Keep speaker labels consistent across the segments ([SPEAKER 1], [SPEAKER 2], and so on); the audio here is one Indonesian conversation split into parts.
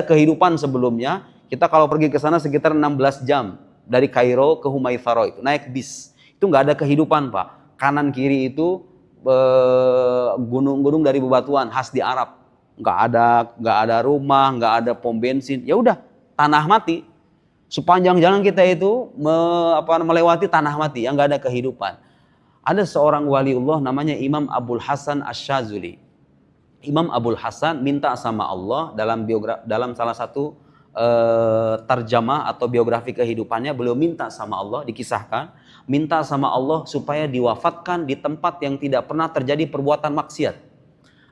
[SPEAKER 1] kehidupan sebelumnya. Kita kalau pergi ke sana sekitar 16 jam dari Kairo ke Humaitharo itu naik bis. Itu nggak ada kehidupan, Pak. Kanan kiri itu gunung-gunung dari bebatuan khas di Arab. Nggak ada rumah, nggak ada pom bensin. Ya udah, tanah mati. Sepanjang jalan kita itu melewati tanah mati yang nggak ada kehidupan. Ada seorang waliullah namanya Imam Abul Hasan Asy-Syadzili. Imam Abul Hasan minta sama Allah dalam salah satu tarjamah atau biografi kehidupannya, beliau minta sama Allah, dikisahkan, minta sama Allah supaya diwafatkan di tempat yang tidak pernah terjadi perbuatan maksiat.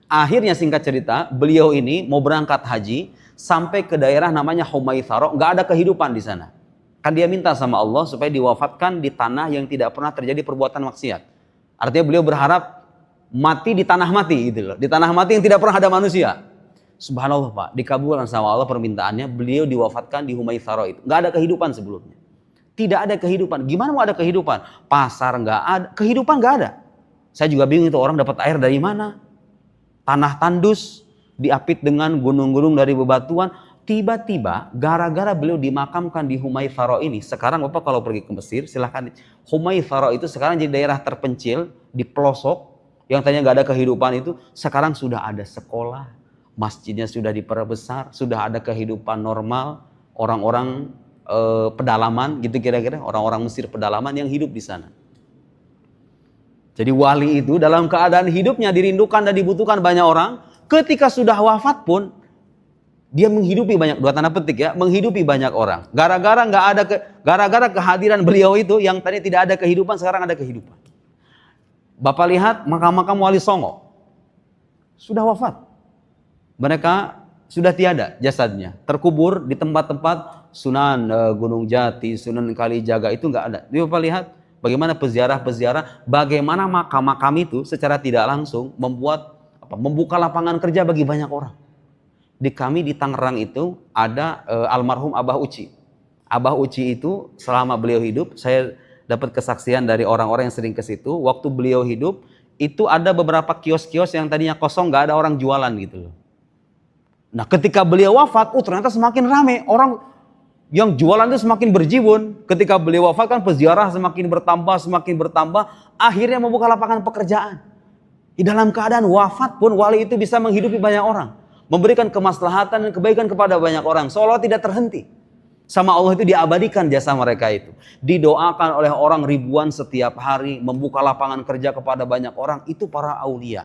[SPEAKER 1] Akhirnya singkat cerita, beliau ini mau berangkat haji sampai ke daerah namanya Humaitharo, nggak ada kehidupan di sana. Kan dia minta sama Allah supaya diwafatkan di tanah yang tidak pernah terjadi perbuatan maksiat. Artinya beliau berharap mati di tanah mati gitu loh, di tanah mati yang tidak pernah ada manusia. Subhanallah, Pak, dikabulkan sama Allah permintaannya, beliau diwafatkan di Humaitharo itu. Nggak ada kehidupan sebelumnya. Tidak ada kehidupan. Gimana mau ada kehidupan? Pasar nggak ada, kehidupan nggak ada. Saya juga bingung itu orang dapat air dari mana? Tanah tandus, diapit dengan gunung-gunung dari bebatuan. Tiba-tiba gara-gara beliau dimakamkan di Humaitharo ini, sekarang Bapak kalau pergi ke Mesir silahkan. Humaitharo itu sekarang jadi daerah terpencil di pelosok yang tadinya nggak ada kehidupan itu, sekarang sudah ada sekolah, masjidnya sudah diperbesar, sudah ada kehidupan normal, orang-orang pedalaman gitu kira-kira, orang-orang Mesir pedalaman yang hidup di sana. Jadi wali itu dalam keadaan hidupnya dirindukan dan dibutuhkan banyak orang, ketika sudah wafat pun dia menghidupi banyak, dua tanda petik ya, menghidupi banyak orang. Gara-gara kehadiran beliau itu yang tadi tidak ada kehidupan, sekarang ada kehidupan. Bapak lihat makam-makam Wali Songo sudah wafat. Mereka sudah tiada jasadnya, terkubur di tempat-tempat Sunan Gunung Jati, Sunan Kalijaga itu nggak ada. Jadi Bapak lihat bagaimana peziarah-peziarah, bagaimana makam-makam itu secara tidak langsung membuka lapangan kerja bagi banyak orang. Di kami di Tangerang itu ada almarhum Abah Uci. Abah Uci itu selama beliau hidup, saya dapat kesaksian dari orang-orang yang sering ke situ. Waktu beliau hidup, itu ada beberapa kios-kios yang tadinya kosong, nggak ada orang jualan gitu loh. Nah ketika beliau wafat, ternyata semakin rame. Orang yang jualan itu semakin berjibun. Ketika beliau wafat kan peziarah semakin bertambah. Akhirnya membuka lapangan pekerjaan. Di dalam keadaan wafat pun wali itu bisa menghidupi banyak orang. Memberikan kemaslahatan dan kebaikan kepada banyak orang. Seolah tidak terhenti. Sama Allah itu diabadikan jasa mereka itu. Didoakan oleh orang ribuan setiap hari. Membuka lapangan kerja kepada banyak orang. Itu para aulia.